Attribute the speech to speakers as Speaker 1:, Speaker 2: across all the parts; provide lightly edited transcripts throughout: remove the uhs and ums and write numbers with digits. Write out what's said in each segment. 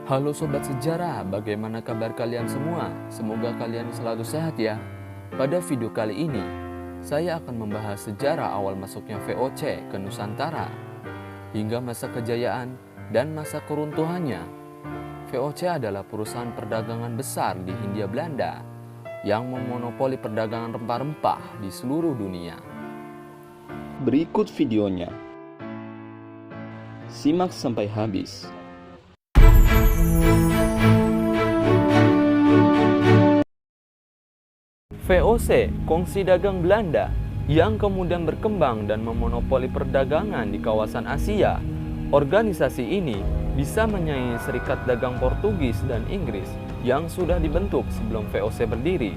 Speaker 1: Halo Sobat Sejarah, bagaimana kabar kalian semua? Semoga kalian selalu sehat ya. Pada video kali ini, saya akan membahas sejarah awal masuknya VOC ke Nusantara, hingga masa kejayaan dan masa keruntuhannya. VOC adalah perusahaan perdagangan besar di Hindia Belanda yang memonopoli perdagangan rempah-rempah di seluruh dunia.
Speaker 2: Berikut videonya. Simak sampai habis.
Speaker 1: VOC, kongsi dagang Belanda, yang kemudian berkembang dan memonopoli perdagangan di kawasan Asia. Organisasi ini bisa menyaingi Serikat Dagang Portugis dan Inggris yang sudah dibentuk sebelum VOC berdiri.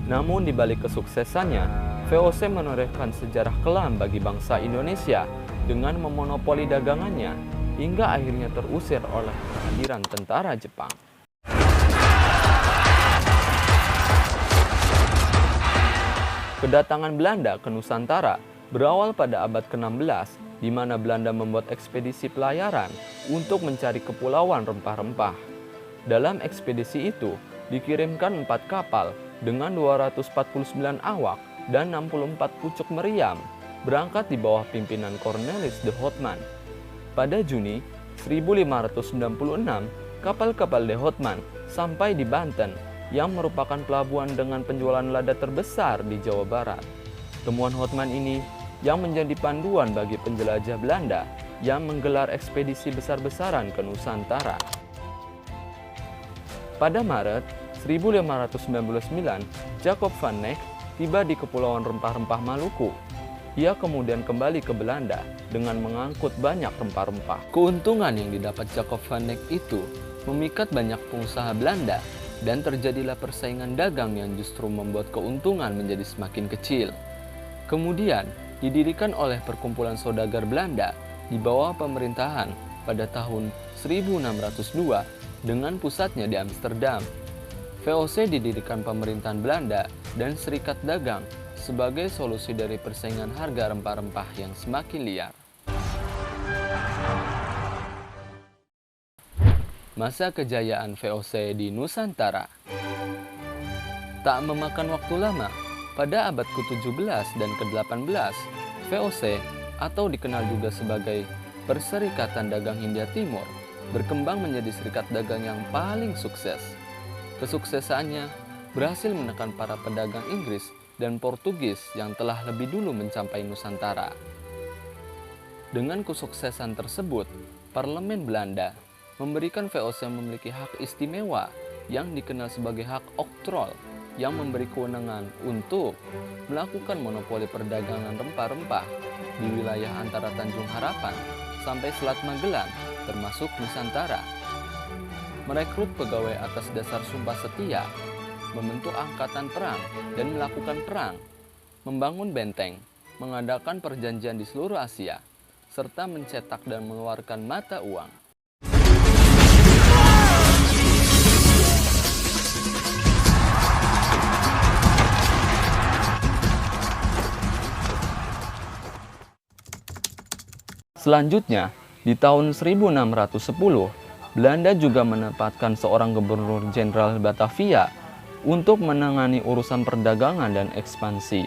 Speaker 1: Namun di balik kesuksesannya, VOC menorehkan sejarah kelam bagi bangsa Indonesia dengan memonopoli dagangannya hingga akhirnya terusir oleh kehadiran tentara Jepang. Kedatangan Belanda ke Nusantara berawal pada abad ke-16, di mana Belanda membuat ekspedisi pelayaran untuk mencari kepulauan rempah-rempah. Dalam ekspedisi itu, dikirimkan 4 kapal dengan 249 awak dan 64 pucuk meriam, berangkat di bawah pimpinan Cornelis de Houtman. Pada Juni 1596, kapal-kapal de Houtman sampai di Banten, yang merupakan pelabuhan dengan penjualan lada terbesar di Jawa Barat. Temuan Houtman ini yang menjadi panduan bagi penjelajah Belanda yang menggelar ekspedisi besar-besaran ke Nusantara. Pada Maret 1599, Jacob van Eyck tiba di Kepulauan Rempah-Rempah Maluku. Ia kemudian kembali ke Belanda dengan mengangkut banyak rempah-rempah. Keuntungan yang didapat Jacob van Eyck itu memikat banyak pengusaha Belanda, dan terjadilah persaingan dagang yang justru membuat keuntungan menjadi semakin kecil. Kemudian didirikan oleh Perkumpulan Saudagar Belanda di bawah pemerintahan pada tahun 1602 dengan pusatnya di Amsterdam. VOC didirikan pemerintahan Belanda dan Serikat Dagang sebagai solusi dari persaingan harga rempah-rempah yang semakin liar. Masa kejayaan VOC di Nusantara. Tak memakan waktu lama, pada abad ke-17 dan ke-18, VOC atau dikenal juga sebagai Perserikatan Dagang Hindia Timur berkembang menjadi serikat dagang yang paling sukses. Kesuksesannya berhasil menekan para pedagang Inggris dan Portugis yang telah lebih dulu mencapai Nusantara. Dengan kesuksesan tersebut, Parlemen Belanda memberikan VOC memiliki hak istimewa yang dikenal sebagai hak oktrol yang memberi kewenangan untuk melakukan monopoli perdagangan rempah-rempah di wilayah antara Tanjung Harapan sampai Selat Magelang termasuk Nusantara. Merekrut pegawai atas dasar sumpah setia, membentuk angkatan perang dan melakukan perang, membangun benteng, mengadakan perjanjian di seluruh Asia, serta mencetak dan mengeluarkan mata uang. Selanjutnya, di tahun 1610, Belanda juga menempatkan seorang gubernur jenderal Batavia untuk menangani urusan perdagangan dan ekspansi.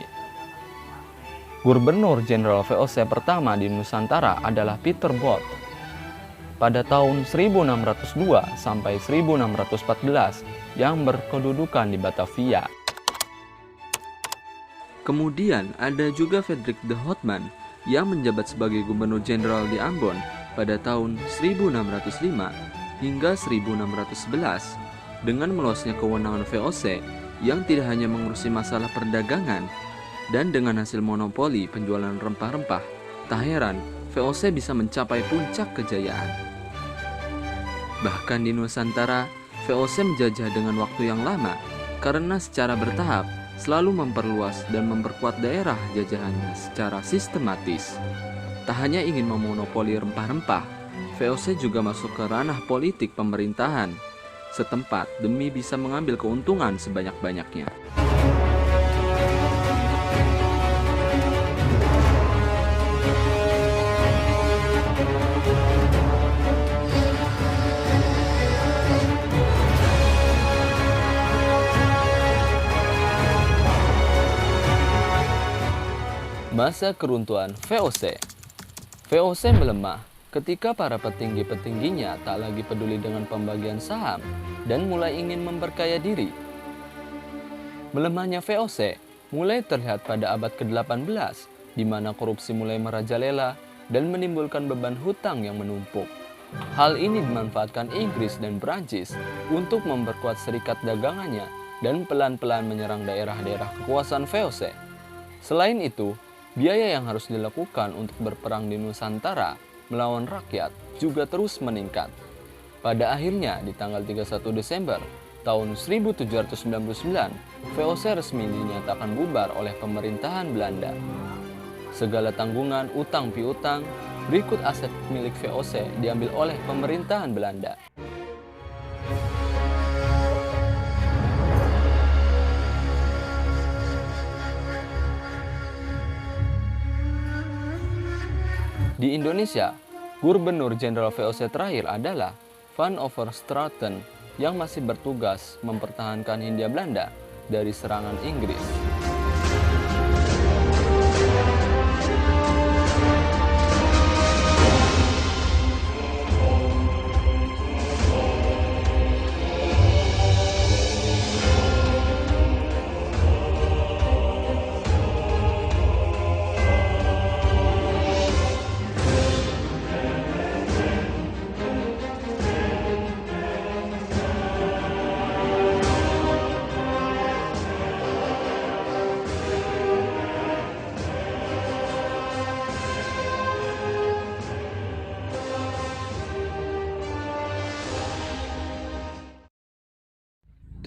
Speaker 1: Gubernur jenderal VOC pertama di Nusantara adalah Peter Both. Pada tahun 1602 sampai 1614 yang berkedudukan di Batavia. Kemudian ada juga Frederik de Houtman yang menjabat sebagai Gubernur Jenderal di Ambon pada tahun 1605 hingga 1611. Dengan meluasnya kewenangan VOC yang tidak hanya mengurusi masalah perdagangan, dan dengan hasil monopoli penjualan rempah-rempah, tak heran VOC bisa mencapai puncak kejayaan. Bahkan di Nusantara, VOC menjajah dengan waktu yang lama karena secara bertahap selalu memperluas dan memperkuat daerah jajahannya secara sistematis. Tak hanya ingin memonopoli rempah-rempah, VOC juga masuk ke ranah politik pemerintahan setempat demi bisa mengambil keuntungan sebanyak-banyaknya. Masa keruntuhan VOC. VOC melemah ketika para petinggi-petingginya tak lagi peduli dengan pembagian saham dan mulai ingin memperkaya diri. Melemahnya VOC mulai terlihat pada abad ke-18, di mana korupsi mulai merajalela dan menimbulkan beban hutang yang menumpuk. Hal ini dimanfaatkan Inggris dan Prancis untuk memperkuat serikat dagangannya dan pelan-pelan menyerang daerah-daerah kekuasaan VOC. Selain itu, biaya yang harus dilakukan untuk berperang di Nusantara melawan rakyat juga terus meningkat. Pada akhirnya, di tanggal 31 Desember tahun 1799, VOC resmi dinyatakan bubar oleh pemerintahan Belanda. Segala tanggungan utang piutang, berikut aset milik VOC diambil oleh pemerintahan Belanda. Di Indonesia, Gubernur Jenderal VOC terakhir adalah Van Overstraten yang masih bertugas mempertahankan Hindia Belanda dari serangan Inggris.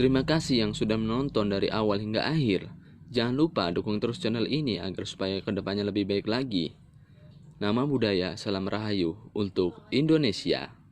Speaker 1: Terima kasih yang sudah menonton dari awal hingga akhir. Jangan lupa dukung terus channel ini agar supaya kedepannya lebih baik lagi. Nama budaya, salam rahayu untuk Indonesia.